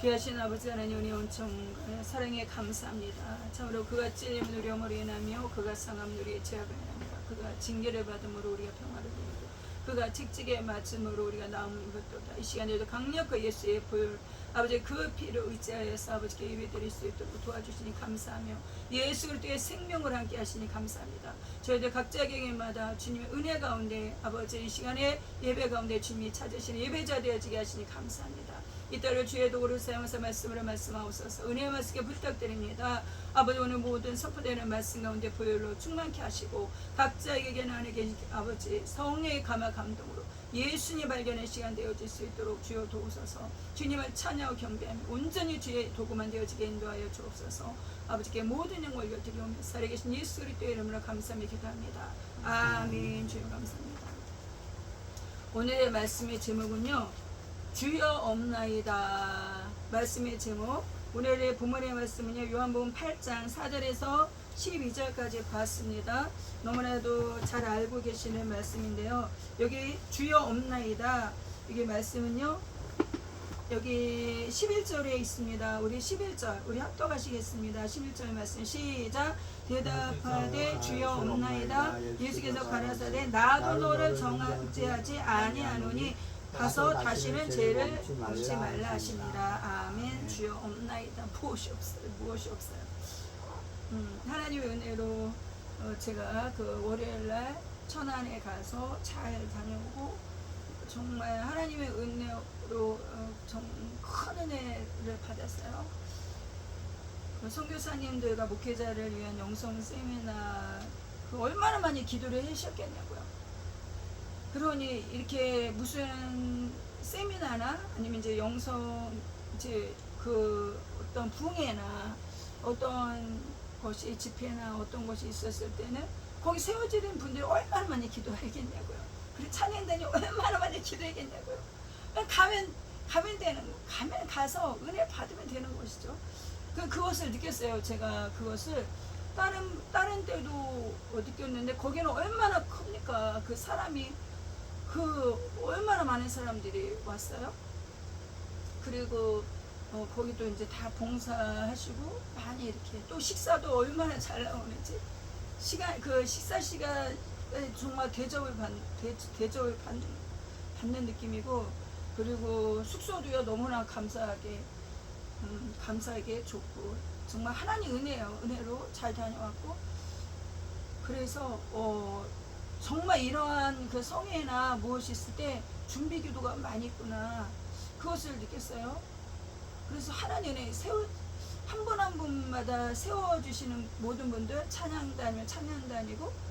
귀하신 아버지 하나님 은혜 온청 사랑에 감사합니다. 참으로 그가 찔림 누려으로 인하며 그가 상함 누리의 제약을 인하며 그가 징계를 받음으로 우리가 평화를 누리고 그가 직직에 맞음으로 우리가 나음을 입었도다. 이 시간에도 강력한 예수의 보혈 아버지 그 피를 의지하여서 아버지께 예배드릴 수 있도록 도와주시니 감사하며 예수 그리스도의 생명을 함께 하시니 감사합니다. 저희들 각자 경에마다 주님의 은혜 가운데 아버지 이 시간에 예배 가운데 주님이 찾으시는 예배자 되어지게 하시니 감사합니다. 이따를 주의 도구를 사용해서 말씀으로 말씀하옵소서. 은혜의 말씀께 부탁드립니다. 아버지 오늘 모든 선포되는 말씀 가운데 보혈로 충만케 하시고 각자에게 안에 계신 아버지 성령의 감화 감동으로 예수님 발견의 시간 되어질 수 있도록 주여 도우소서. 주님을 찬양하고 경배하며 온전히 주의 도구만 되어지게 인도하여 주옵소서. 아버지께 모든 영광을 드리오며 살아계신 예수 그리스도의 이름으로 감사하며 기도합니다. 아멘. 주여 감사합니다. 오늘의 말씀의 제목은요, 주여 없나이다. 말씀의 제목, 오늘의 본문의 말씀은요, 요한복음 8장 4절에서 12절까지 봤습니다. 너무나도 잘 알고 계시는 말씀인데요, 여기 주여 없나이다, 이게 말씀은요 여기 11절에 있습니다. 우리 11절 우리 합독하시겠습니다. 11절 말씀 시작. 대답하되 주여 없나이다. 예수께서 가라사대 나도 너를 정죄하지 아니하노니 가서 다시는 죄를 범치 말라 하시니라. 아멘. 주여 없나이다. 무엇이 없어요. 무엇이 없어요. 하나님의 은혜로 제가 그 월요일날 천안에 가서 잘 다녀오고 정말 하나님의 은혜로 큰 은혜를 받았어요. 선교사님들과 목회자를 위한 영성 세미나 얼마나 많이 기도를 하셨겠냐고요. 그러니 이렇게 무슨 세미나나 아니면 이제 영성 이제 그 어떤 붕해나 어떤 것이 집회나 어떤 것이 있었을 때는 거기 세워지는 분들이 얼마나 많이 기도하겠냐고요. 그리고 찬양단이 얼마나 많이 기도하겠냐고요. 가면 되는 거. 가서 은혜 받으면 되는 것이죠. 그것을 느꼈어요. 제가 그것을 다른 때도 느꼈는데 거기는 얼마나 큽니까? 그 사람이 얼마나 많은 사람들이 왔어요. 그리고 거기도 이제 다 봉사하시고 많이 이렇게 또 식사도 얼마나 잘 나오는지 식사 시간에 정말 대접을 받는 느낌이고, 그리고 숙소도요 너무나 감사하게 줬고 정말 하나님 은혜로 잘 다녀왔고, 그래서 정말 이러한 그 성회나 무엇이 있을 때 준비 기도가 많이 있구나, 그것을 느꼈어요. 그래서 하나님 은혜 한 분 한 분마다 세워주시는 모든 분들, 찬양단이면 찬양단이고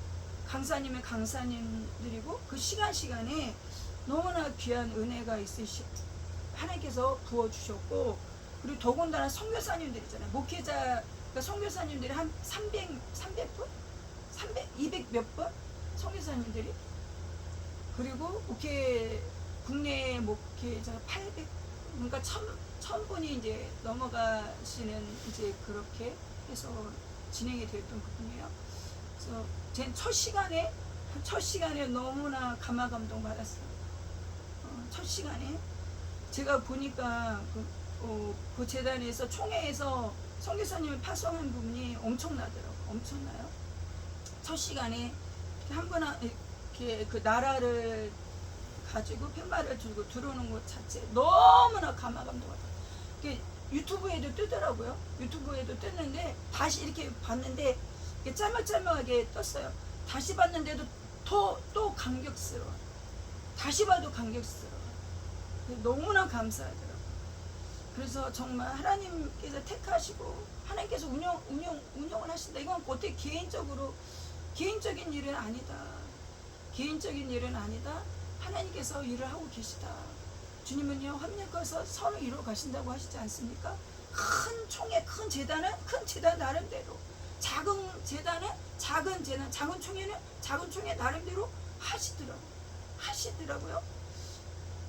강사님은 강사님들이고 그 시간에 너무나 귀한 은혜가 하나님께서 부어주셨고, 그리고 더군다나 선교사님들이잖아요. 목회자 선교사님들이 한 300분? 200 몇 분? 선교사님들이, 그리고 국내 목회자가 800, 그러니까 1000분이 이제 넘어가시는 이제 그렇게 해서 진행이 됐던 부분이에요. 그래서 제 첫 시간에 너무나 감화 감동 받았어요. 첫 시간에 제가 보니까 그 재단에서 총회에서 선교사님을 파송한 부분이 엄청나요. 첫 시간에 한 분 이렇게 그 나라를 가지고 팻말을 들고 들어오는 것 자체 너무나 감화 감동하다. 유튜브에도 뜨더라고요. 유튜브에도 떴는데 다시 이렇게 봤는데 짤막짤막하게 떴어요. 다시 봤는데도 또 감격스러워. 다시 봐도 감격스러워. 너무나 감사하더라고요. 그래서 정말 하나님께서 택하시고 하나님께서 운영을 하신다. 이건 어떻게 개인적인 일은 아니다. 하나님께서 일을 하고 계시다. 주님은요 합력해서 선을 이루어 가신다고 하시지 않습니까? 큰 총회, 큰 재단은 큰 재단 나름대로, 작은 재단은 작은 재단, 작은 총회는 작은 총회 나름대로 하시더라고요.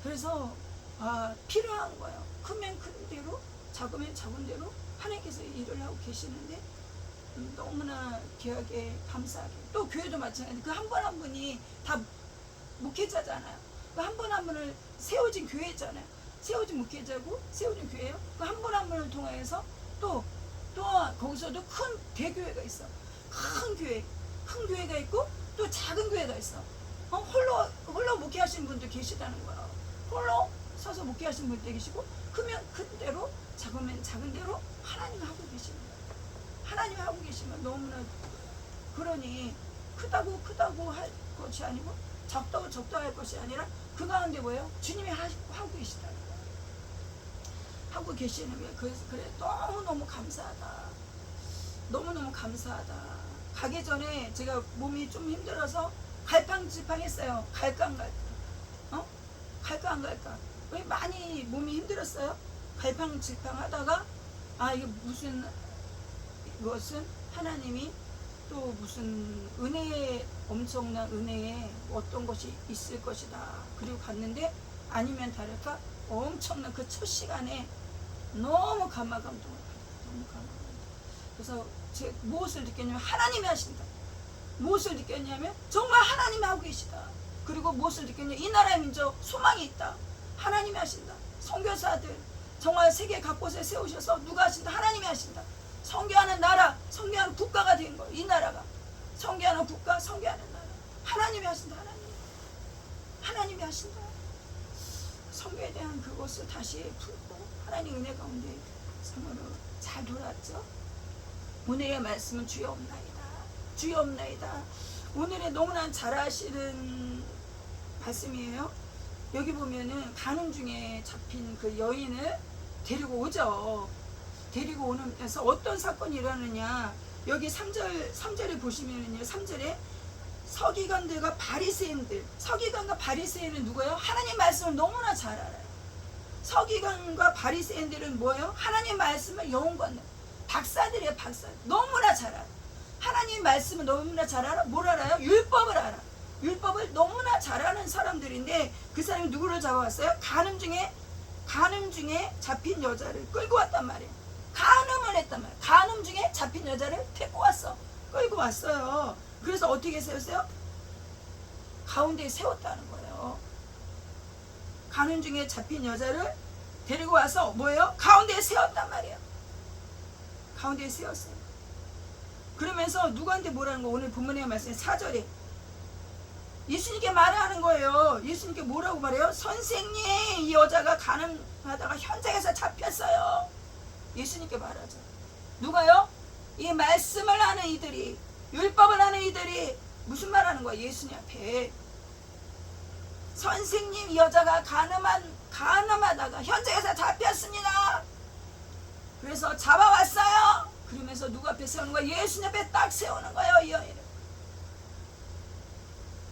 그래서 필요한 거예요. 크면 큰 대로, 작으면 작은 대로 하나님께서 일을 하고 계시는데 너무나 귀하게 감사하게, 또 교회도 마찬가지. 그 한 분 한 분이 다 목회자잖아요. 그 한 분 한 분을 세워진 교회잖아요. 세워진 목회자고 세워진 교회예요. 그 한 분 한 분을 통해서 또 거기서도 큰 대교회가 있어. 큰 교회가 있고 또 작은 교회가 있어. 홀로 목회하시는 분도 계시다는 거야. 홀로 서서 목회하시는 분도 계시고, 크면 큰 대로, 작으면 작은 대로 하나님이 하고 계십니다. 하나님이 하고 계시면 너무나, 그러니 크다고 할 것이 아니고 적다고 할 것이 아니라 그 가운데 뭐예요? 주님이 하고 계시다는 거예요. 하고 계시는 게 그래 너무너무 감사하다. 너무너무 감사하다. 가기 전에 제가 몸이 좀 힘들어서 갈팡질팡했어요. 갈까 안 갈까? 갈까 안 갈까? 왜 많이 몸이 힘들었어요? 갈팡질팡하다가 이게 이것은 하나님이 또 무슨 엄청난 은혜에 어떤 것이 있을 것이다. 그리고 갔는데 아니면 다를까 엄청난 그 첫 시간에 너무 감동을 받았어요. 그래서 제가 무엇을 느꼈냐면 하나님이 하신다. 무엇을 느꼈냐면 정말 하나님이 하고 계시다. 그리고 무엇을 느꼈냐면 이 나라의 민족 소망이 있다. 하나님이 하신다. 선교사들 정말 세계 각곳에 세우셔서 누가 하신다? 하나님이 하신다. 선교하는 나라, 선교하는 국가가 된 거예요. 이 나라가 선교하는 국가, 선교하는 나라. 하나님이 하신다. 하나님이 하신다. 선교에 대한 그것을 다시 풀고 하나님 은혜 가운데 참으로 잘 돌았죠. 오늘의 말씀은 주여 없나이다. 주여 없나이다. 오늘의 너무나 잘하시는 말씀이에요. 여기 보면은 가는 중에 잡힌 그 여인을 데리고 오죠. 데리고 오면서 어떤 사건이 일어나느냐. 여기 3절에 보시면은요. 3절에 서기관들과 바리새인들. 서기관과 바리새인은 누구예요? 하나님 말씀을 너무나 잘 알아요. 서기관과 바리새인들은 뭐예요? 하나님 말씀을 영원히 박사들이에요. 박사들. 너무나 잘 알아. 하나님 말씀을 너무나 잘 알아. 뭘 알아요? 율법을 알아. 율법을 너무나 잘 아는 사람들인데 그 사람이 누구를 잡아왔어요? 간음 중에 잡힌 여자를 끌고 왔단 말이에요. 간음을 했단 말이에요. 간음 중에 잡힌 여자를 데리고 왔어. 끌고 왔어요. 그래서 어떻게 세웠어요? 가운데에 세웠다는 거예요. 간음 중에 잡힌 여자를 데리고 와서 뭐예요? 가운데에 세웠단 말이에요. 가운데에 세웠어요. 그러면서 누구한테 뭐라는 거? 오늘 본문의 말씀 4절에 예수님께 말하는 거예요. 예수님께 뭐라고 말해요? 선생님, 이 여자가 간음하다가 현장에서 잡혔어요. 예수님께 말하죠. 누가요? 이 말씀을 하는 이들이, 율법을 하는 이들이 무슨 말하는 거야? 예수님 앞에 선생님, 이 여자가 간음하다가 현장에서 잡혔습니다. 그래서 잡아왔어요. 그러면서 누구 앞에 세우는 거야? 예수님 앞에 딱 세우는 거예요. 이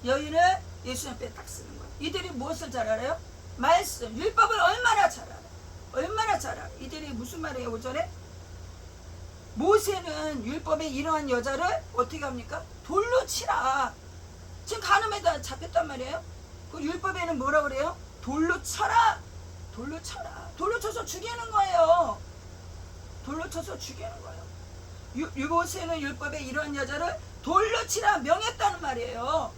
여인을 예수님 앞에 딱 쓰는 거예요. 이들이 무엇을 잘 알아요? 말씀, 율법을 얼마나 잘 알아요. 얼마나 잘 알아요. 이들이 무슨 말이에요? 5절에 모세는 율법에 이러한 여자를 어떻게 합니까? 돌로 치라. 지금 간음에다 잡혔단 말이에요. 그 율법에는 뭐라 그래요? 돌로 쳐라. 돌로 쳐라. 돌로 쳐서 죽이는 거예요. 돌로 쳐서 죽이는 거예요. 모세는 율법에 이러한 여자를 돌로 치라 명했다는 말이에요.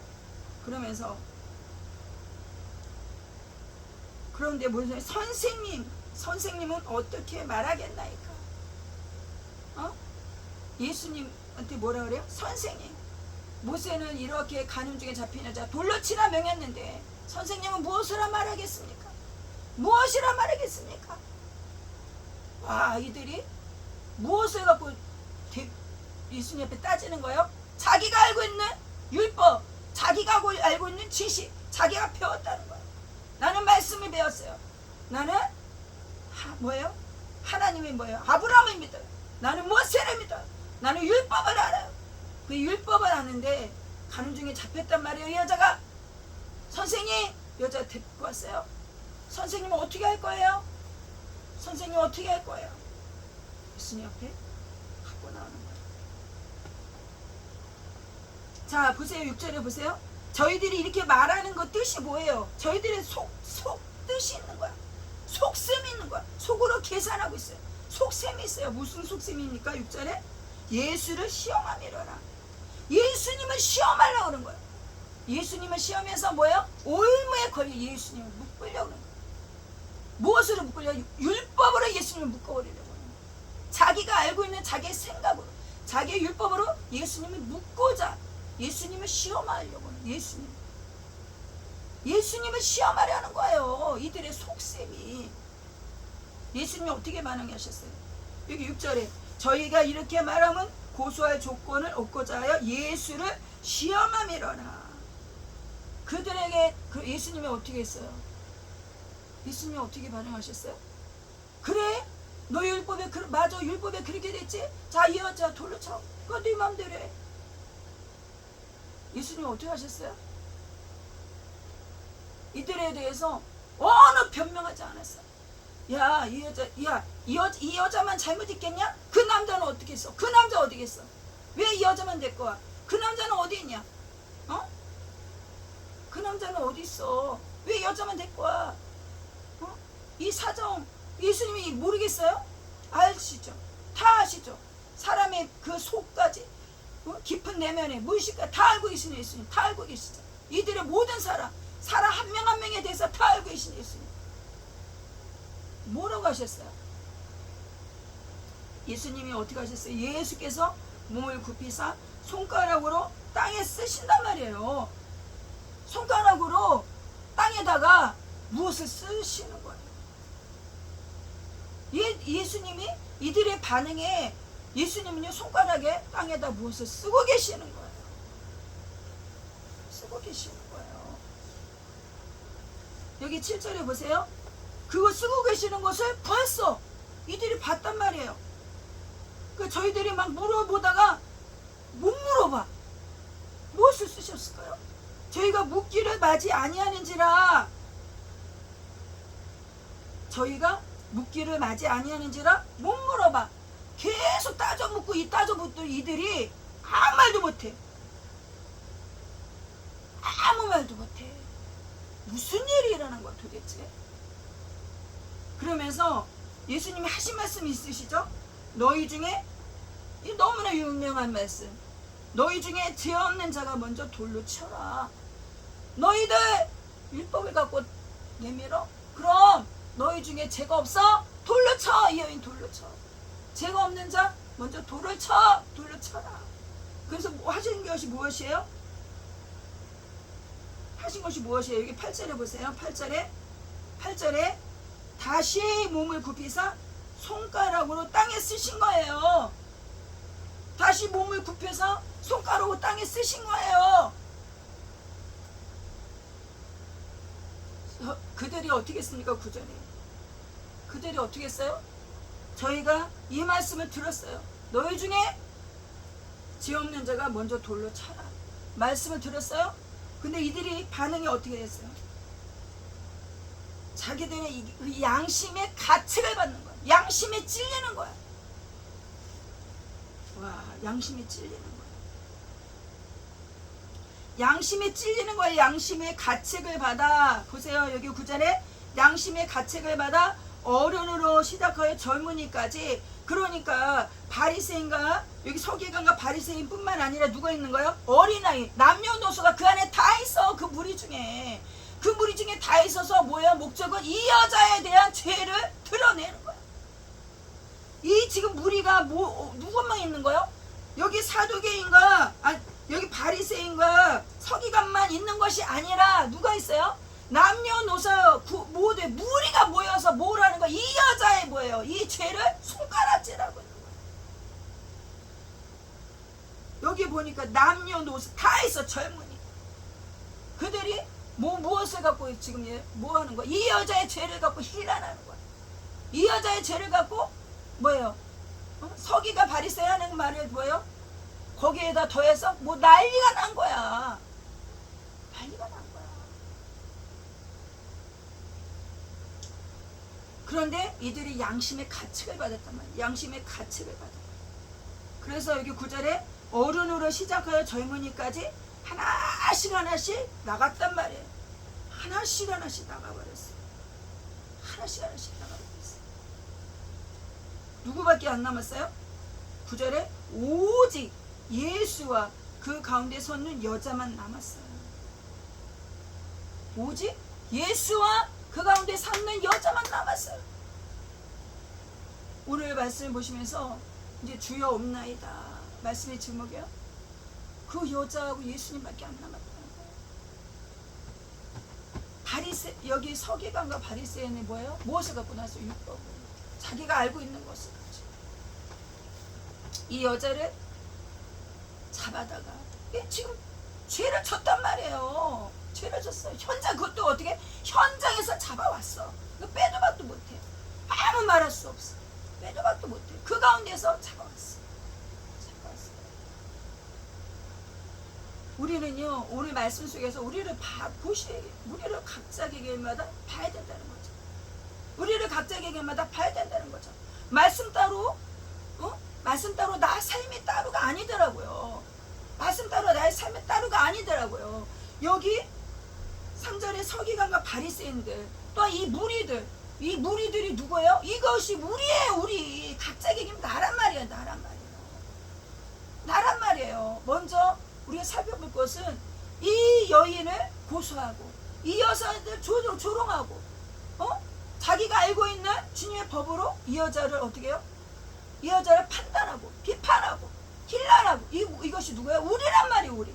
그러면서 그런데 무슨 선생님은 어떻게 말하겠나이까? 예수님한테 뭐라 그래요? 선생님. 모세는 이렇게 간음 중에 잡힌 여자 돌로 치라 명했는데 선생님은 무엇이라 말하겠습니까? 무엇이라 말하겠습니까? 와, 이들이 무엇을 갖고 예수님 앞에 따지는 거예요? 자기가 알고 있는 율법, 자기가 알고 있는 지식, 자기가 배웠다는 거예요. 나는 말씀을 배웠어요. 나는 뭐예요? 하나님이 뭐예요? 아브라함을 믿어요. 나는 모세를 믿어요. 나는 율법을 알아요. 그 율법을 아는데 간음 중에 잡혔단 말이에요. 이 여자가. 선생님, 여자 데리고 왔어요. 선생님은 어떻게 할 거예요? 선생님 어떻게 할 거예요? 예수님 앞에 갖고 나오는 거예요. 자, 보세요. 6절에 보세요. 저희들이 이렇게 말하는 거 뜻이 뭐예요? 저희들의 속 뜻이 있는 거야. 속셈이 있는 거야. 속으로 계산하고 있어요. 속셈이 있어요. 무슨 속셈입니까? 6절에 예수를 시험하미러라. 예수님을 시험하려고 그러는 거예요. 예수님을 시험해서 뭐예요? 올무에 걸려 예수님을 묶으려고 그러는 거예요. 무엇으로 묶으려? 율법으로 예수님을 묶어버리려고 하는 거예요. 자기가 알고 있는 자기의 생각으로, 자기의 율법으로 예수님을 묶고자, 예수님을 시험하려고 하는 거예요. 예수님을 시험하려 하는 거예요. 이들의 속셈이. 예수님이 어떻게 반응하셨어요? 여기 6절에 저희가 이렇게 말하면 고소할 조건을 얻고자 하여 예수를 시험함이러라. 그들에게 예수님이 어떻게 했어요? 예수님이 어떻게 반응하셨어요? 그래? 너 율법에 맞아, 율법에 그렇게 됐지? 자, 이 여자 돌로 쳐. 그거 네 맘대로 해. 예수님이 어떻게 하셨어요? 이들에 대해서 어느 변명하지 않았어. 야, 이 여자만 잘못했겠냐? 그 남자는 어떻게 했어? 그 남자 어디 있어? 왜 이 여자만 데리고 와? 그 남자는 어디 있냐? 어? 그 남자는 어디 있어? 왜 여자만 데리고 와? 어? 이 사정 예수님이 모르겠어요? 아시죠? 다 아시죠? 사람의 그 속까지, 깊은 내면에 무의식까지 다 알고 계시는 예수님, 다 알고 계시죠? 이들의 모든 사람 한 명 한 명에 대해서 다 알고 계신 예수님. 뭐라고 하셨어요? 예수님이 어떻게 하셨어요? 예수께서 몸을 굽히사 손가락으로 땅에 쓰신단 말이에요. 손가락으로 땅에다가 무엇을 쓰시는 거예요. 예수님이 이들의 반응에 예수님은요 손가락에 땅에다 무엇을 쓰고 계시는 거예요. 쓰고 계시는 거예요. 여기 7절에 보세요. 그거 쓰고 계시는 것을 봤어. 이들이 봤단 말이에요. 그 저희들이 막 물어보다가 못 물어봐. 무엇을 쓰셨을까요? 저희가 묻기를 맞이 아니하는지라, 저희가 묻기를 맞이 아니하는지라 못 물어봐. 계속 따져 묻고 따져 묻던 이들이 아무 말도 못해. 아무 말도 못해. 무슨 일이 일어난 거야 도대체? 그러면서 예수님이 하신 말씀이 있으시죠? 너희 중에, 이 너무나 유명한 말씀, 너희 중에 죄 없는 자가 먼저 돌로 쳐라. 너희들 율법을 갖고 내밀어? 그럼 너희 중에 죄가 없어? 돌로 쳐. 이 여인 돌로 쳐. 죄가 없는 자 먼저 돌을 쳐. 돌로 쳐라. 그래서 하신 것이 무엇이에요? 하신 것이 무엇이에요? 여기 8절에 보세요. 8절에 다시 몸을 굽히사 손가락으로 땅에 쓰신 거예요. 다시 몸을 굽혀서 손가락으로 땅에 쓰신 거예요. 그들이 어떻게 했습니까? 9절에 그들이 어떻게 했어요? 저희가 이 말씀을 들었어요. 너희 중에 죄 없는 자가 먼저 돌로 쳐라. 말씀을 들었어요? 근데 이들이 반응이 어떻게 됐어요? 자기들의 이 양심의 가책을 받는 거야. 양심에 찔리는 거야. 와, 양심에 찔리는 거야. 양심에 찔리는 거야. 양심의 가책을 받아. 보세요. 여기 9절에 양심의 가책을 받아 어른으로 시작하여 젊은이까지. 그러니까 바리새인과 여기 서기관과 바리새인뿐만 아니라 누가 있는 거예요? 어린아이, 남녀노소가 그 안에 다 있어. 그 무리 중에. 그 무리 중에 다 있어서 뭐야? 목적은 이 여자에 대한 죄를 드러내는 거야. 이 지금 무리가 누구만 있는 거요? 여기 사두개인과 여기 바리새인과 서기관만 있는 것이 아니라 누가 있어요? 남녀노소 모두 무리가 모여서 뭘 하는 거야? 이 여자의 뭐예요? 이 죄를 손가락질하고 있는 거야. 여기 보니까 남녀노소 다 있어. 젊은이. 그들이 무엇을 갖고 지금 뭐 하는 거야? 이 여자의 죄를 갖고 힐난하는 거야. 이 여자의 죄를 갖고 뭐예요? 서기가 바리새인 하는 말을 뭐예요? 거기에다 더해서 뭐 난리가 난 거야. 난리가 난 거야. 그런데 이들이 양심의 가책을 받았단 말이야. 양심의 가책을 받아. 그래서 여기 9절에 어른으로 시작하여 젊은이까지 하나씩 나갔단 말이에요. 하나씩 나가버렸어. 하나씩 나가버렸어. 누구밖에 안 남았어요? 9절에 오직 예수와 그 가운데 섰는 여자만 남았어요. 오직 예수와 그 가운데 섰는 여자만 남았어요. 오늘 말씀을 보시면서 이제 주여 없나이다 말씀의 제목이요. 그 여자하고 예수님밖에 안 남았다는 거예요. 여기 서기관과 바리새인이 뭐예요? 무엇을 갖고 나서 율법을 자기가 알고 있는 것을 가지고 이 여자를 잡아다가 지금 죄를 졌단 말이에요. 죄를 졌어요. 그것도 어떻게 현장에서 잡아왔어. 빼도 박도 못해. 아무 말할 수 없어. 빼도 박도 못해. 그 가운데서 잡아왔어. 우리는요 오늘 말씀 속에서 우리를 각자 개개인마다 봐야 된다는 거죠. 우리를 각자 개개인마다 봐야 된다는 거죠. 말씀 따로 나 삶이 따로가 아니더라고요. 말씀 따로 나의 삶이 따로가 아니더라고요. 여기 3절에 서기관과 바리새인들 또 이 무리들이 누구예요? 이것이 우리예요. 우리 각자 개개인 나란 말이에요. 먼저 우리가 살펴볼 것은 이 여인을 고소하고 이 여자들 조롱하고 자기가 알고 있는 주님의 법으로 이 여자를 어떻게 해요? 이 여자를 판단하고 비판하고 힐난하고 이것이 누구예요? 우리란 말이에요. 우리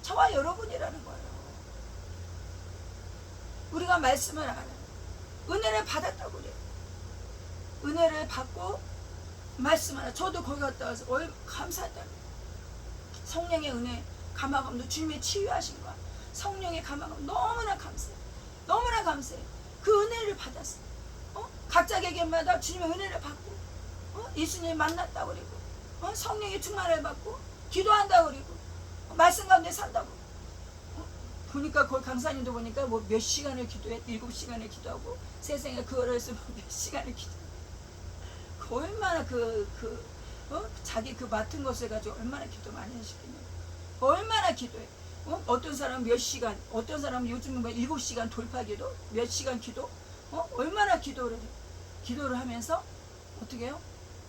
저와 여러분이라는 거예요. 우리가 말씀을 알아요. 은혜를 받았다고 그래요. 은혜를 받고 말씀하라. 저도 거기 갔다 와서 감사하다. 성령의 은혜 감화감도 주님의 치유하신 거야. 성령의 감화감 너무나 감사해. 그 은혜를 받았어. 각자 개개인마다 주님의 은혜를 받고 예수님 만났다고 그리고 성령의 충만을 받고 기도한다고 그리고 말씀 가운데 산다고. 보니까 거기 강사님도 보니까 뭐 몇 시간을 기도해. 7시간을 기도하고 세상에 그거를 해서 몇 시간을 기도해. 얼마나 자기 그 맡은 것을 가지고 얼마나 기도 많이 하시겠냐. 얼마나 기도해. 어떤 사람은 몇 시간, 어떤 사람은 요즘은 7시간 돌파기도, 몇 시간 기도, 얼마나 기도를 하면서 어떻게 해요?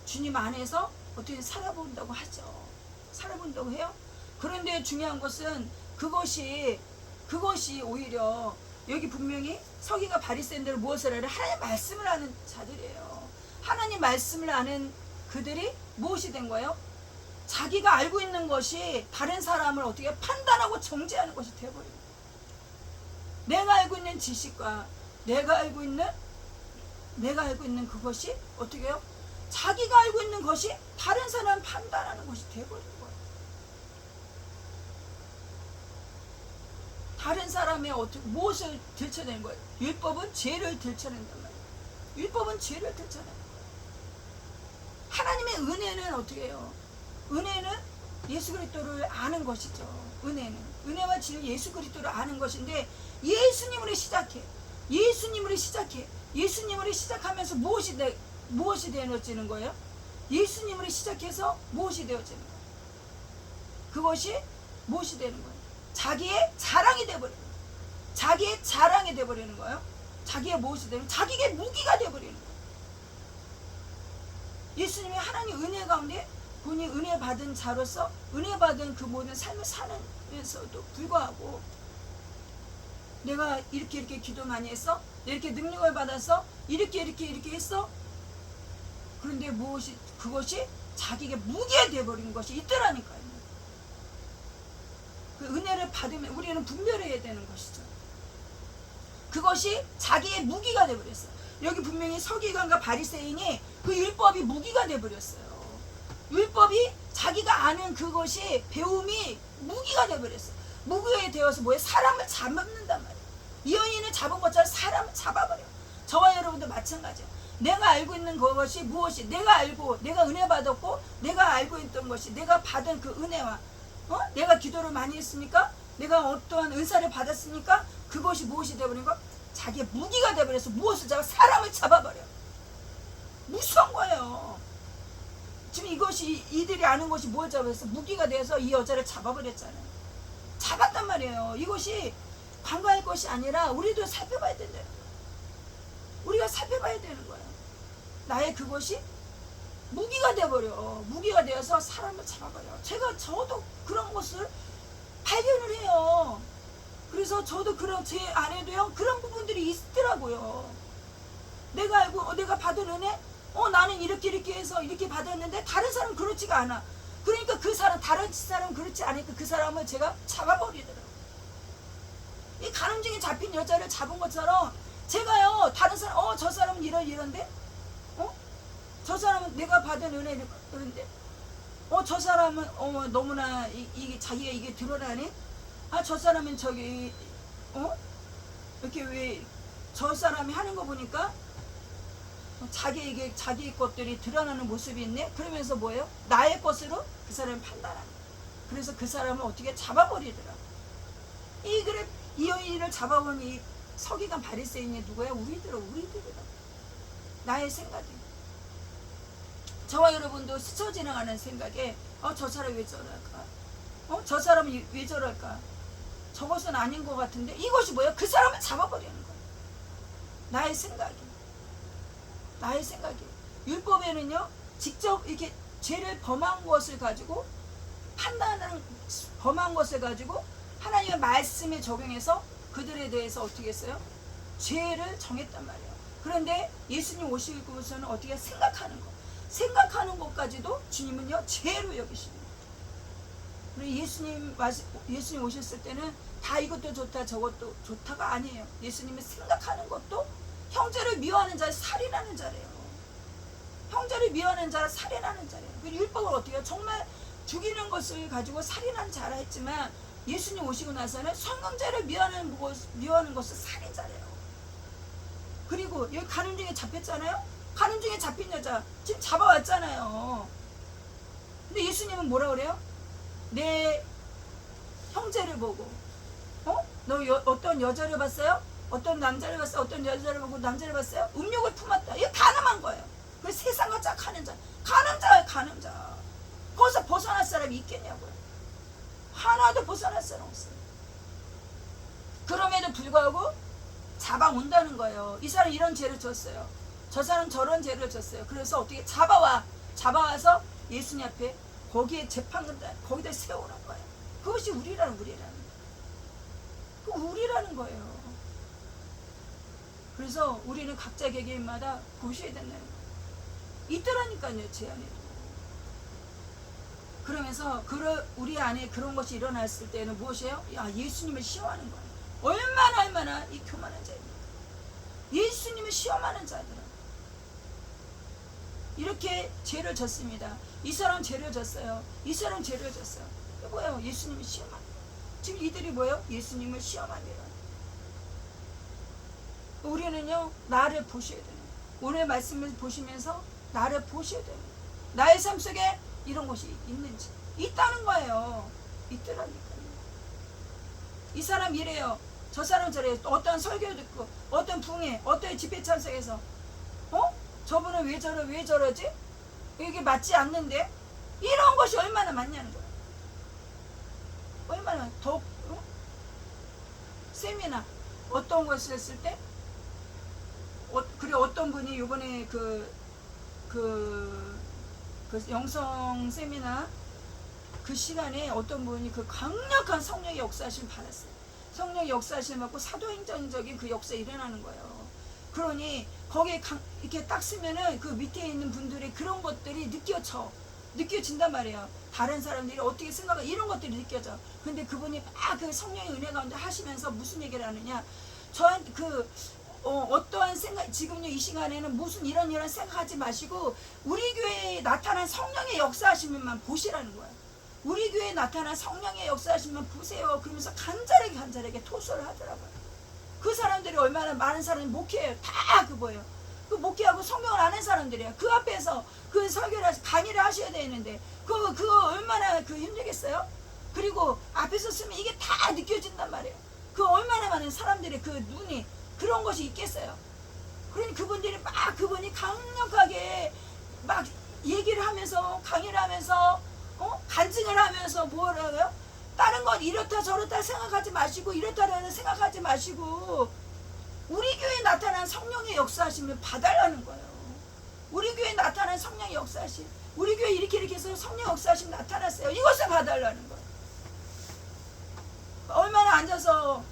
주님 안에서 어떻게 살아본다고 하죠. 살아본다고 해요. 그런데 중요한 것은 그것이 오히려 여기 분명히 서기가 바리새인들은 무엇을 하려? 하나님 말씀을 아는 자들이에요. 하나님 말씀을 아는 그들이 무엇이 된 거예요? 자기가 알고 있는 것이 다른 사람을 어떻게 판단하고 정죄하는 것이 되어버린 거예요. 내가 알고 있는 지식과 내가 알고 있는 그것이 어떻게 해요? 자기가 알고 있는 것이 다른 사람 판단하는 것이 되어버린 거예요. 다른 사람의 무엇을 들춰낸 거예요? 율법은 죄를 들춰낸단 말이에요. 율법은 죄를 들춰내는 거예요. 하나님의 은혜는 어떻게 해요? 은혜는 예수 그리스도를 아는 것이죠. 은혜와 진리 예수 그리스도를 아는 것인데 예수님으로 시작해. 예수님으로 시작하면서 무엇이 되어지는 거예요? 예수님으로 시작해서 무엇이 되어지는 거예요? 그것이 무엇이 되는 거예요? 자기의 자랑이 되어버리는 거예요. 자기의 자랑이 되어버리는 거예요. 자기의 무엇이 되는 거예요? 자기의 무기가 되어버리는 거예요. 예수님이 하나님 은혜 가운데 본인이 은혜 받은 자로서 은혜 받은 그 모든 삶을 사는면서도 불구하고 내가 이렇게 기도 많이 했어? 이렇게 능력을 받아서 이렇게 했어? 그런데 그것이 자기에게 무기가 되어버린 것이 있더라니까요. 그 은혜를 받으면 우리는 분별해야 되는 것이죠. 그것이 자기의 무기가 되어버렸어요. 여기 분명히 서기관과 바리새인이 그 율법이 무기가 되어버렸어요. 율법이 자기가 아는 그것이 배움이 무기가 되어버렸어요. 무기가 되어서 뭐예요? 사람을 잡는단 말이에요. 이 여인을 잡은 것처럼 사람을 잡아버려. 저와 여러분도 마찬가지예요. 내가 알고 있는 그것이 무엇이 내가 은혜 받았고 내가 알고 있던 것이 내가 받은 그 은혜와 내가 기도를 많이 했으니까 내가 어떠한 은사를 받았으니까 그것이 무엇이 되어버린 거? 자기의 무기가 되어버려서 무엇을 잡아? 사람을 잡아버려. 무서운 거예요. 지금 이들이 아는 것이 뭘 잡아서 무기가 되어서 이 여자를 잡아버렸잖아요. 잡았단 말이에요. 이것이 관과할 것이 아니라 우리도 살펴봐야 된대요. 우리가 살펴봐야 되는 거예요. 나의 그것이 무기가 되어버려. 무기가 되어서 사람을 잡아버려. 저도 그런 것을 발견을 해요. 그래서 저도 제 안에도요 그런 부분들이 있더라고요. 내가 알고 받은 은혜? 나는 이렇게 해서 이렇게 받았는데 다른 사람은 그렇지가 않아. 그러니까 다른 사람은 그렇지 않으니까 그 사람을 제가 잡아버리더라고요. 이 가늠증에 잡힌 여자를 잡은 것처럼 제가요, 다른 사람, 저 사람은 이런데? 저 사람은 내가 받은 은혜인데? 저 사람은, 너무나, 이게 자기가 이게 드러나네? 저 사람은 저기, 이렇게 왜, 저 사람이 하는 거 보니까, 자기 것들이 드러나는 모습이 있네? 그러면서 뭐예요? 나의 것으로 그 사람을 판단하는 거예요. 그래서 그 사람을 어떻게 잡아버리더라. 이 여인을 잡아본 이 서기관 바리새인이 누구야? 우리들이라. 나의 생각이. 저와 여러분도 스쳐 지나가는 생각에 저 사람이 왜 저럴까? 저 사람이 왜 저럴까? 저것은 아닌 것 같은데 이것이 뭐야? 그 사람을 잡아버리는 거야. 나의 생각이. 율법에는요, 직접 이렇게 죄를 범한 것을 가지고 범한 것을 가지고 하나님의 말씀에 적용해서 그들에 대해서 어떻게 했어요? 죄를 정했단 말이에요. 그런데 예수님 오시고서는 어떻게 생각하는 것까지도 주님은요, 죄로 여기십니다. 우리 예수님 오셨을 때는 다 이것도 좋다 저것도 좋다가 아니에요. 예수님이 생각하는 것도 형제를 미워하는 자를 살인하는 자래요. 형제를 미워하는 자를 살인하는 자래요. 그리고 율법을 어떻게 해요? 정말 죽이는 것을 가지고 살인한 자라 했지만 예수님 오시고 나서는 성경자를 미워하는 것을 살인자래요. 그리고 여기 가늠증에 잡혔잖아요. 가늠증에 잡힌 여자 지금 잡아왔잖아요. 근데 예수님은 뭐라 그래요? 내 형제를 보고 너 어떤 여자를 봤어요? 어떤 남자를 봤어요? 어떤 여자를 보고 남자를 봤어요? 음욕을 품었다. 이거 가늠한 거예요. 그 세상과 짝하는 자. 가늠자. 거기서 벗어날 사람이 있겠냐고요. 하나도 벗어날 사람 없어요. 그럼에도 불구하고 잡아온다는 거예요. 이 사람 이런 죄를 졌어요. 저 사람 저런 죄를 졌어요. 그래서 어떻게 잡아와서 예수님 앞에 거기에 거기다 세우는 거예요. 그것이 우리라는 거예요. 그래서 우리는 각자 개개인마다 보셔야 된다는 거예요. 있더라니까요, 제 안에도. 그러면서 우리 안에 그런 것이 일어났을 때는 무엇이에요? 예수님을 시험하는 거예요. 얼마나 이 교만한 자입니까? 예수님을 시험하는 자들은 이렇게 죄를 졌습니다. 이 사람 죄를 졌어요. 이게 뭐예요? 예수님을 시험하는 거예요. 지금 이들이 뭐예요? 예수님을 시험합니다. 우리는요, 나를 보셔야 돼요. 오늘 말씀을 보시면서 나를 보셔야 돼요. 나의 삶 속에 이런 것이 있는지. 있다는 거예요. 있더라니까요. 이 사람 이래요. 저 사람 저래요. 어떤 설교 듣고 어떤 붕에 어떤 집회 참석에서 저분은 왜 저러지? 이게 맞지 않는데? 이런 것이 얼마나 많냐는 거예요. 얼마나 더 세미나 어떤 것을 했을 때 그리고 어떤 분이 요번에 그 영성 세미나 그 시간에 어떤 분이 그 강력한 성령의 역사하심을 받았어요. 성령의 역사하심을 받고 사도행전적인 그 역사가 일어나는 거예요. 그러니 거기에 이렇게 딱 쓰면은 그 밑에 있는 분들의 그런 것들이 느껴진단 말이에요. 다른 사람들이 어떻게 생각하 이런 것들이 느껴져. 근데 그분이 막 그 성령의 은혜 가운데 하시면서 무슨 얘기를 하느냐, 저한테 어떠한 생각, 지금요 이 시간에는 무슨 이런 생각하지 마시고 우리 교회에 나타난 성령의 역사하시면만 보시라는 거예요. 우리 교회에 나타난 성령의 역사하시면 보세요. 그러면서 간절하게 토설을 하더라고요. 그 사람들이 얼마나 많은 사람이 목회해요. 다 그 목회하고 성경을 아는 사람들이에요. 그 앞에서 그 설교를 강의를 하셔야 되는데 그거 얼마나 힘들겠어요? 그리고 앞에서 쓰면 이게 다 느껴진단 말이에요. 그 얼마나 많은 사람들의 그 눈이 그런 것이 있겠어요. 그러니 그분이 강력하게 막 얘기를 하면서 강의를 하면서 간증을 하면서 뭐라고요? 다른 것 이렇다 저렇다 생각하지 마시고 이렇다 생각하지 마시고 우리 교회에 나타난 성령의 역사하심을 봐달라는 거예요. 우리 교회에 나타난 성령의 역사하심, 우리 교회 이렇게 해서 성령 역사하심 나타났어요. 이것을 봐달라는 거예요. 얼마나 앉아서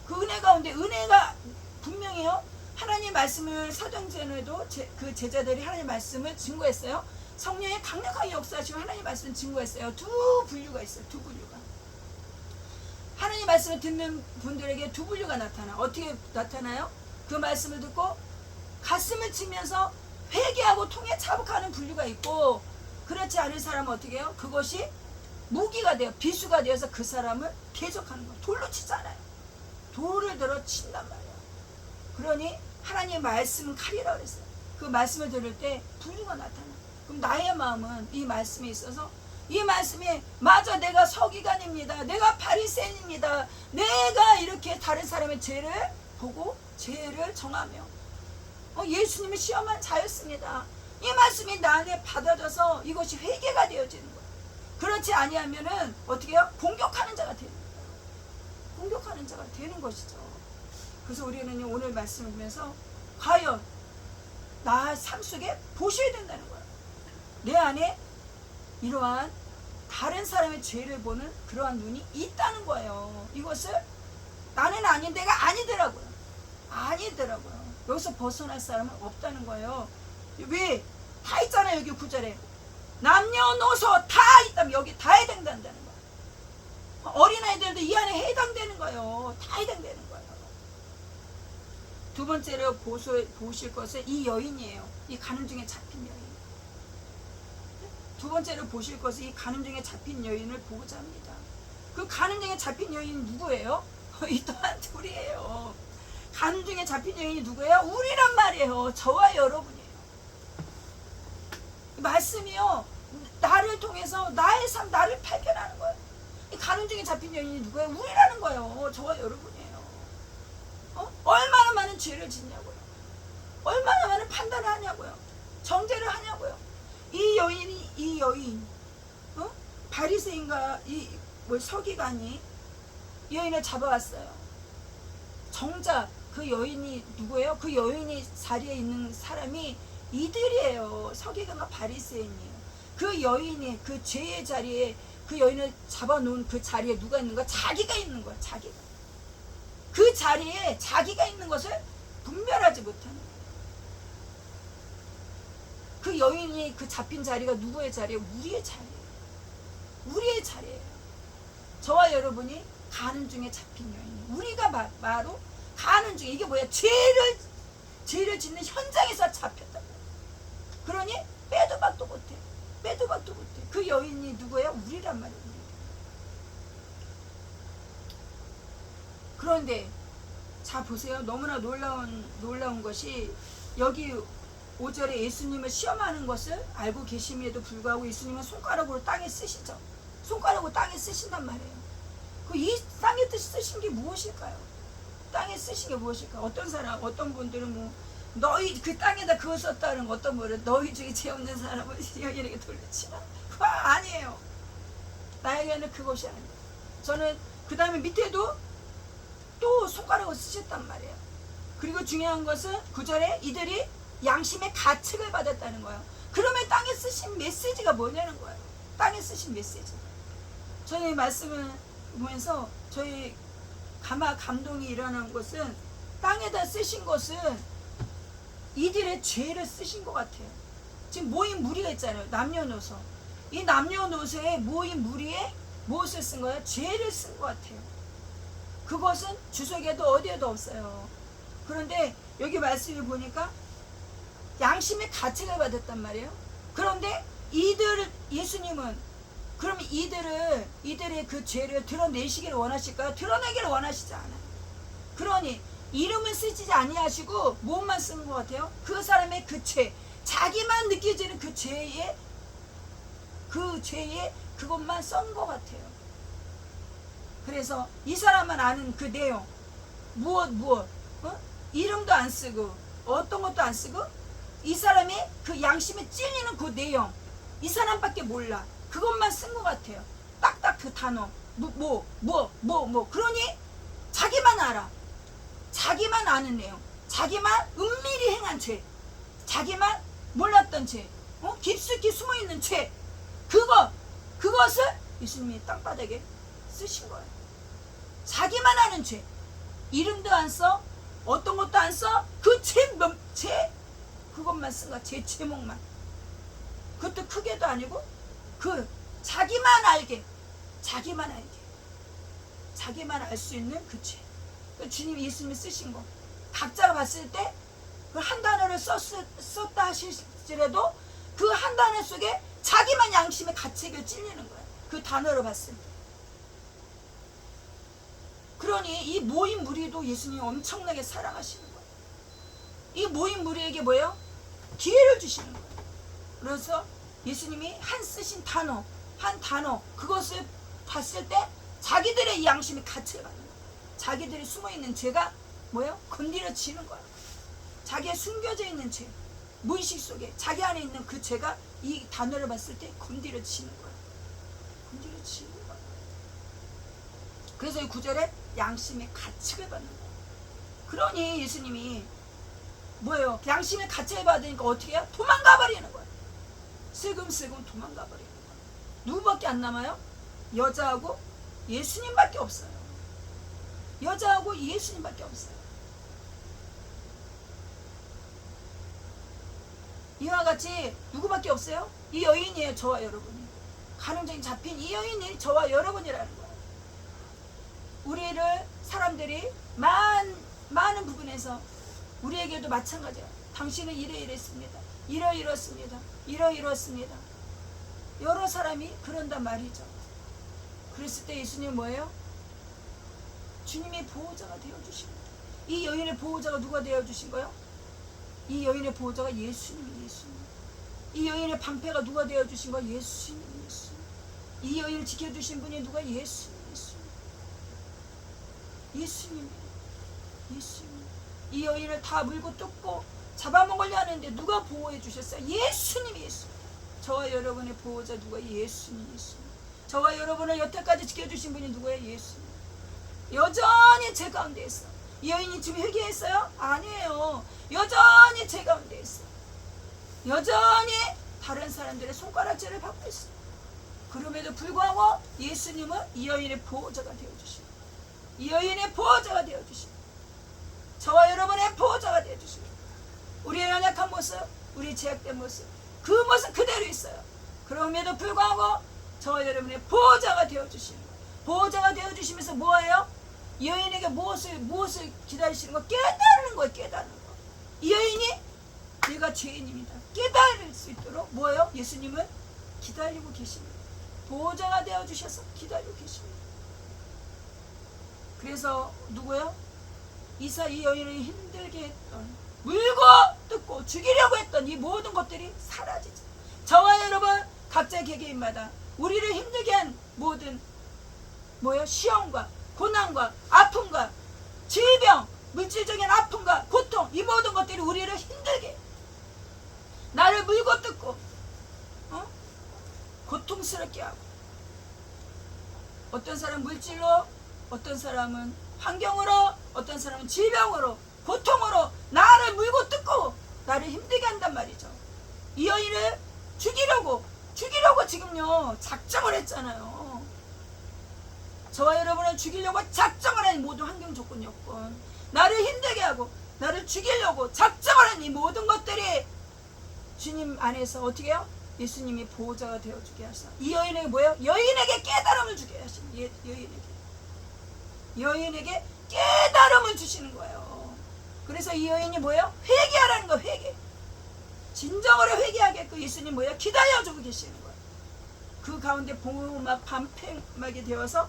그 은혜 가운데 은혜가 분명히요 하나님 말씀을 사도행전에도 그 제자들이 하나님 말씀을 증거했어요. 성령의 강력하게 역사하시고 하나님 말씀을 증거했어요. 두 분류가 있어요. 두 분류가. 하나님 말씀을 듣는 분들에게 두 분류가 나타나. 어떻게 나타나요? 그 말씀을 듣고 가슴을 치면서 회개하고 통해 자복하는 분류가 있고, 그렇지 않은 사람은 어떻게 해요? 그것이 무기가 되어 비수가 되어서 그 사람을 계속하는 거예요. 돌로 치잖아요. 돌을 들어 친단 말이에요. 그러니 하나님의 말씀은 칼이라고 그랬어요. 그 말씀을 들을 때 분류가 나타나. 그럼 나의 마음은 이 말씀에 있어서, 이 말씀이 맞아, 내가 서기관입니다, 내가 바리새인입니다, 내가 이렇게 다른 사람의 죄를 보고 죄를 정하며 예수님을 시험한 자였습니다, 이 말씀이 나 안에 받아져서 이것이 회개가 되어지는 거예요. 그렇지 아니하면은 어떻게 해요? 공격하는 자가 되는 거예요. 공격하는 자가 되는 것이죠. 그래서 우리는 오늘 말씀을 보면서 과연 나 삶 속에 보셔야 된다는 거예요. 내 안에 이러한 다른 사람의 죄를 보는 그러한 눈이 있다는 거예요. 이것을 나는 아닌 데가 아니더라고요. 아니더라고요. 여기서 벗어날 사람은 없다는 거예요. 왜? 다 있잖아요. 여기 9절에 남녀노소 다 있다면 여기 다 해당된다는 거예요. 어린아이들도 이 안에 해당되는 거예요. 다 해당되는 거예요. 두 번째로 보실 것은 이 여인이에요. 이 가늠 중에 잡힌 여인. 두 번째로 보실 것은 이 가늠 중에 잡힌 여인을 보고자 합니다. 그 가늠 중에 잡힌 여인이 누구예요? 이 또한 둘이에요. 가늠 중에 잡힌 여인이 누구예요? 우리란 말이에요. 저와 여러분이에요. 말씀이요, 나를 통해서 나의 삶, 나를 발견하는 거예요. 이 가늠 중에 잡힌 여인이 누구예요? 우리라는 거예요. 저와 여러분이에요. 얼마나 많은 죄를 짓냐고요. 얼마나 많은 판단을 하냐고요. 정죄를 하냐고요. 이 여인, 바리새인과 서기관이 이 여인을 잡아왔어요. 정작 그 여인이 누구예요? 그 여인이 자리에 있는 사람이 이들이에요. 서기관과 바리새인이에요. 그 여인이 그 죄의 자리에, 그 여인을 잡아놓은 그 자리에 누가 있는 거야? 자기가 있는 거야. 자기가. 그 자리에 자기가 있는 것을 분별하지 못하는 거예요. 그 여인이 그 잡힌 자리가 누구의 자리예요? 우리의 자리예요. 우리의 자리예요. 저와 여러분이 가늠 중에 잡힌 여인. 우리가 바로 가늠 중에, 이게 뭐야? 죄를 짓는 현장에서 잡혔다. 그러니 빼도 박도 못해. 빼도 박도 못해. 그 여인이 누구예요? 우리란 말이에요. 그런데 자 보세요. 너무나 놀라운 것이 여기 5절에 예수님을 시험하는 것을 알고 계심에도 불구하고 예수님은 손가락으로 땅에 쓰시죠. 손가락으로 땅에 쓰신단 말이에요. 그 이 땅에 쓰신 게 무엇일까요? 땅에 쓰신 게 무엇일까요? 어떤 분들은 너희 그 땅에다 그거 썼다는 거, 어떤 분은 너희 중에 죄 없는 사람을 여인에게 돌려치라. 그거 아니에요. 나에게는 그것이 아니에요. 저는 그 다음에 밑에도 또 손가락을 쓰셨단 말이에요. 그리고 중요한 것은 9절에 이들이 양심의 가책을 받았다는 거예요. 그러면 땅에 쓰신 메시지가 뭐냐는 거예요. 땅에 쓰신 메시지. 저는 이 말씀을 보면서 저희 감동이 일어난 것은, 땅에다 쓰신 것은 이들의 죄를 쓰신 것 같아요. 지금 모인 무리가 있잖아요. 남녀노소. 이 남녀노소의 모인 무리에 무엇을 쓴 거예요? 죄를 쓴 것 같아요. 그것은 주석에도 어디에도 없어요. 그런데 여기 말씀을 보니까 양심의 가책을 받았단 말이에요. 그런데 예수님은 그럼 이들의 그 죄를 드러내시기를 원하실까요? 드러내기를 원하시지 않아요. 그러니 이름은 쓰지 아니하시고 무엇만 쓰는 것 같아요? 그 사람의 그 죄, 자기만 느껴지는 그 죄에 그것만 쓴 것 같아요. 그래서 이 사람만 아는 그 내용, 무엇 이름도 안 쓰고 어떤 것도 안 쓰고, 이 사람의 그 양심에 찔리는 그 내용, 이 사람밖에 몰라. 그것만 쓴 것 같아요. 딱딱 그 단어, 그러니 자기만 알아. 자기만 아는 내용, 자기만 은밀히 행한 죄, 자기만 몰랐던 죄, 깊숙이 숨어있는 죄, 그것을 예수님이 땅바닥에 쓰신 거예요. 자기만 아는 죄, 이름도 안 써, 어떤 것도 안 써, 그 제 제목만. 그것도 크게도 아니고 그 자기만 알게, 자기만 알 수 있는 그 죄. 그 주님 예수님이 쓰신 거 각자가 봤을 때 그 한 단어를 썼다 하실지라도 그 한 단어 속에 자기만 양심의 가책을 찔리는 거야. 그 단어로 봤을 때. 그러니 이 모인 무리도 예수님이 엄청나게 사랑하시는 거예요. 이 모인 무리에게 뭐예요? 기회를 주시는 거예요. 그래서 예수님이 쓰신 단어, 한 단어, 그것을 봤을 때 자기들의 이 양심이 가책을 받는 거예요. 자기들이 숨어있는 죄가 뭐예요? 건드려지는 거예요. 자기의 숨겨져 있는 죄, 무의식 속에 자기 안에 있는 그 죄가 이 단어를 봤을 때 건드려지는 거예요. 건드려지는 거예요. 그래서 이 구절에 양심의 가책을 받는 거예요. 그러니 예수님이 뭐예요? 양심의 가책을 받으니까 어떻게 해요? 도망가 버리는 거예요. 슬금슬금 도망가 버리는 거예요. 누구밖에 안 남아요? 여자하고 예수님밖에 없어요. 여자하고 예수님밖에 없어요. 이와 같이 누구밖에 없어요? 이 여인이에요. 저와 여러분이. 가늠죄에 잡힌 이 여인이 저와 여러분이라는 거예요. 우리를 사람들이 많은 부분에서 우리에게도 마찬가지예요. 당신은 이러이러했습니다. 이러이러했습니다. 이러이러했습니다. 여러 사람이 그런단 말이죠. 그랬을 때 예수님은 뭐예요? 주님이 보호자가 되어주신 거예요. 이 여인의 보호자가 누가 되어주신 거예요? 이 여인의 보호자가 예수님. 이 여인의 방패가 누가 되어주신 거예요? 예수님. 이 여인을 지켜주신 분이 누가? 예수님. 이 여인을 다 물고 뜯고 잡아먹으려 하는데 누가 보호해 주셨어요? 예수님. 저와 여러분의 보호자 누가? 예수님. 저와 여러분을 여태까지 지켜주신 분이 누구예요? 예수님. 여전히 제 가운데 있어. 이 여인이 지금 회개했어요? 아니에요. 여전히 제 가운데 있어. 여전히 다른 사람들의 손가락질을 받고 있어. 그럼에도 불구하고 예수님은 이 여인의 보호자가 되어주시고, 이 여인의 보호자가 되어주시고, 저와 여러분의 보호자가 되어주시고, 우리의 연약한 모습, 우리의 제약된 모습, 그 모습 그대로 있어요. 그럼에도 불구하고 저와 여러분의 보호자가 되어주시는 거예요. 보호자가 되어주시면서 뭐예요? 이 여인에게 무엇을 기다리시는 거? 깨달는 거예요. 깨달는 거. 이 여인이 내가 죄인입니다. 깨달을 수 있도록 뭐예요? 예수님은 기다리고 계십니다. 보호자가 되어주셔서 기다리고 계십니다. 그래서 누구요? 이 여인을 힘들게 했던, 물고 뜯고 죽이려고 했던 이 모든 것들이 사라지죠. 저와 여러분 각자의 개개인마다 우리를 힘들게 한 모든 시험과 고난과 아픔과 질병, 물질적인 아픔과 고통, 이 모든 것들이 우리를 힘들게 해요. 나를 물고 뜯고 고통스럽게 하고, 어떤 사람은 물질로, 어떤 사람은 환경으로, 어떤 사람은 질병으로, 고통으로 나를 물고 뜯고 나를 힘들게 한단 말이죠. 이 여인을 죽이려고 지금요 작정을 했잖아요. 저와 여러분을 죽이려고 작정을 한 모든 환경 조건 여건, 나를 힘들게 하고 나를 죽이려고 작정을 한 이 모든 것들이 주님 안에서 어떻게 해요? 예수님이 보호자가 되어주게 하시다. 이 여인에게 뭐예요? 여인에게 깨달음을 주게 하시는, 여인에게 깨달음을 주시는 거예요. 그래서 이 여인이 뭐예요? 회개하라는 거예요. 회개. 진정으로 회개하게끔 예수님 뭐예요? 기다려주고 계시는 거예요. 그 가운데 봉막 반팽하게 되어서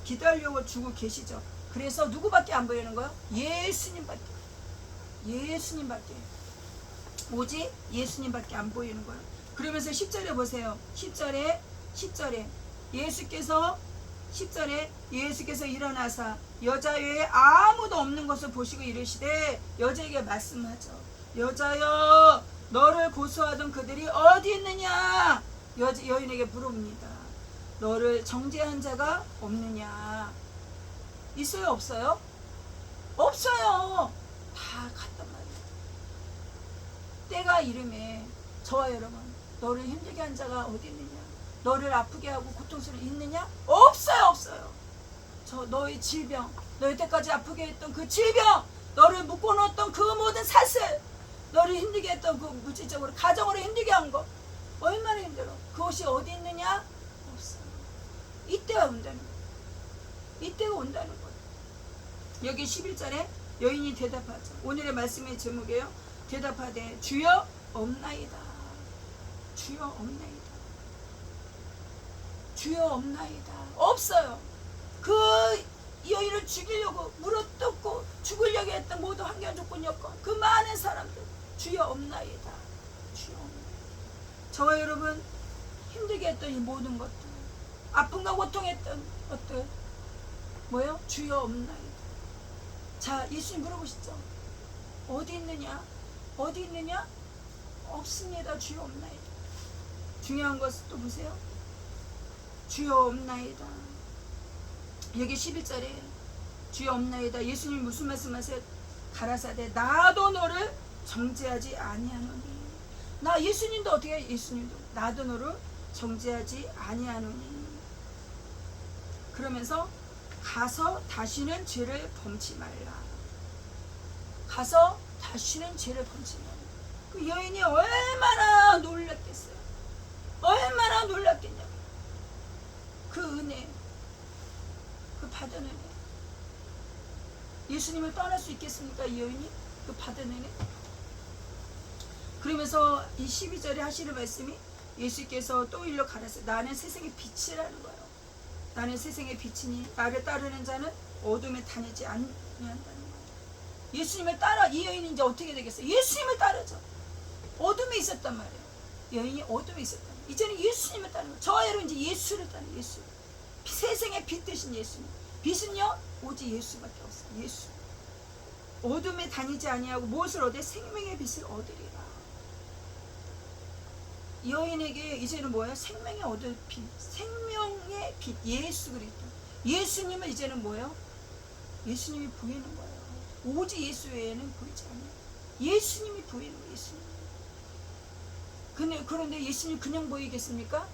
기다려주고 계시죠. 그래서 누구밖에 안 보이는 거예요? 예수님밖에. 오직 예수님밖에 안 보이는 거예요. 그러면서 10절에 보세요. 10절에 예수께서 일어나사 여자 외에 아무도 없는 것을 보시고 이르시되 여자에게 말씀하죠. 여자여, 너를 고소하던 그들이 어디 있느냐? 여인에게 물어봅니다. 너를 정죄한 자가 없느냐? 있어요? 없어요? 없어요. 다 갔단 말이에요. 때가 이름에 저와 여러분, 너를 힘들게 한 자가 어디 있느냐? 너를 아프게 하고 고통스러워 있느냐? 없어요. 너의 질병, 너 여태까지 아프게 했던 그 질병, 너를 묶어놓았던 그 모든 사슬, 너를 너를 힘들게 했던 그 물질적으로 가정으로 힘들게 한 거 얼마나 힘들어. 그것이 어디 있느냐? 없어. 이때가 온다는 거야. 이때가 온다는 거야. 여기 11절에 여인이 대답하죠. 오늘의 말씀의 제목이에요. 대답하되 주여 없나이다. 주여 없나이다. 주여 없나이다. 없어요. 그 여인을 죽이려고 물어뜯고 죽으려고 했던 모든 환경 조건 여건 그 많은 사람들 주여 없나이다. 주여 없나이다. 저와 여러분 힘들게 했던 이 모든 것들 아픔과 고통했던 것들 뭐예요? 주여 없나이다. 자, 예수님 물어보시죠. 어디 있느냐? 어디 있느냐? 없습니다. 주여 없나이다. 중요한 것은 또 보세요. 주여 없나이다. 여기 11절에 주여 없나이다. 예수님이 무슨 말씀하세요? 가라사대 나도 너를 정죄하지 아니하노니. 나 예수님도 어떻게 해요? 예수님도 나도 너를 정죄하지 아니하노니. 그러면서 가서 다시는 죄를 범치 말라. 가서 다시는 죄를 범치 말라. 그 여인이 얼마나 놀랐겠어요. 얼마나 놀랐겠냐고. 그 은혜, 그 받은 은혜. 예수님을 떠날 수 있겠습니까? 이 여인이 그 받은 은혜. 그러면서 이 12절에 하시는 말씀이 예수께서 또 일러 가라사대 나는 세상의 빛이라는 거예요. 나는 세상의 빛이니 나를 따르는 자는 어둠에 다니지 아니한다는 거예요. 예수님을 따라 이 여인이 이제 어떻게 되겠어요? 예수님을 따르죠. 어둠에 있었단 말이에요. 여인이 어둠에 있었단 말이에요. 이제는 예수님을 따르는 거예요. 저와 여러분 이제 예수를 따르는 예수. 세상의 빛 되신 예수님. 빛은요 오직 예수밖에 없어요. 예수. 어둠에 다니지 아니하고 무엇을 얻에 생명의 빛을 얻으리라. 여인에게 이제는 뭐예요? 생명의 얻을 빛, 생명의 빛, 예수 그리스도. 예수님은 이제는 뭐예요? 예수님이 보이는 거예요. 오직 예수 외에는 보이지 않아요. 예수님이 보이는 거예요. 예수님. 그런데 예수님 그냥 보이겠습니까?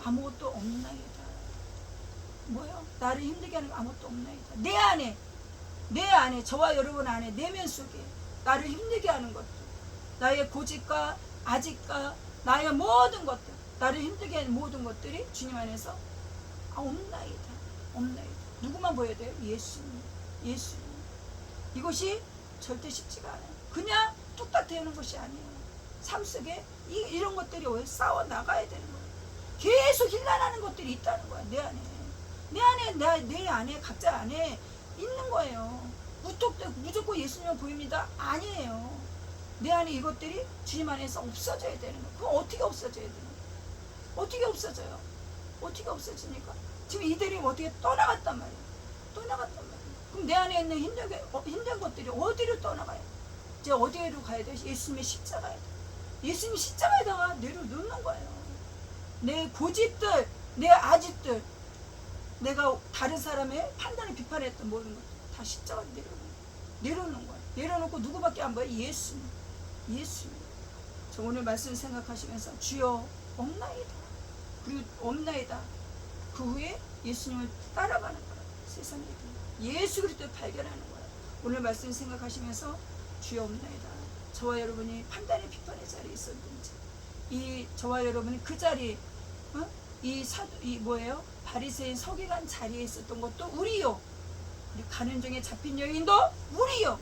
아무것도 없나이다. 뭐요? 나를 힘들게 하는 거 아무것도 없나이다. 내 안에 저와 여러분 안에 내면 속에 나를 힘들게 하는 것들, 나의 고집과 아집과 나의 모든 것들, 나를 힘들게 하는 모든 것들이 주님 안에서 없나이다. 없나이다. 누구만 보여야 돼요? 예수님. 예수님. 이것이 절대 쉽지가 않아요. 그냥 뚝딱 되는 것이 아니에요. 삶 속에 이런 것들이 왜 싸워 나가야 되는 거예요. 계속 힐난하는 것들이 있다는 거야. 내 안에 각자 안에 있는 거예요. 무조건 예수님만 보입니다. 아니에요. 내 안에 이것들이 주님 안에서 없어져야 되는 거예요. 그럼 어떻게 없어져야 되는 거예요? 어떻게 없어져요? 어떻게 없어지니까? 지금 이들이 어떻게 떠나갔단 말이에요. 떠나갔단 말이에요. 그럼 내 안에 있는 힘든 것들이 어디로 떠나가요? 이제 어디로 가야 돼요? 예수님의 십자가에. 예수님 십자가에다가 내려놓는 거예요. 내 고집들, 내 아집들, 내가 다른 사람의 판단을 비판했던 모든 것들 다 십자가에 내려놓는 거예요. 내려놓고 누구밖에 안 보여요? 예수님. 예수님. 저 오늘 말씀 생각하시면서 주여 없나이다. 그리고 없나이다. 그 후에 예수님을 따라가는 거예요. 세상에 예수 그리스도를 발견하는 거예요. 오늘 말씀 생각하시면서 주여 없나이다. 저와 여러분이 판단의 비판의 자리에 있었는지, 이 저와 여러분이 그 자리, 이 뭐예요? 바리새인 서기관 자리에 있었던 것도 우리요. 우리 가는 중에 잡힌 여인도 우리요.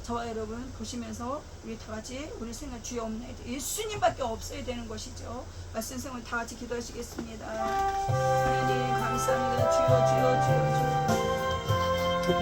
저와 여러분 보시면서 우리 다 같이 우리 생각 주여 없나이다. 예수님밖에 없어야 되는 것이죠. 말씀 생활 다 같이 기도하시겠습니다. 하나님 감사합니다. 주여 주여 주여 주여.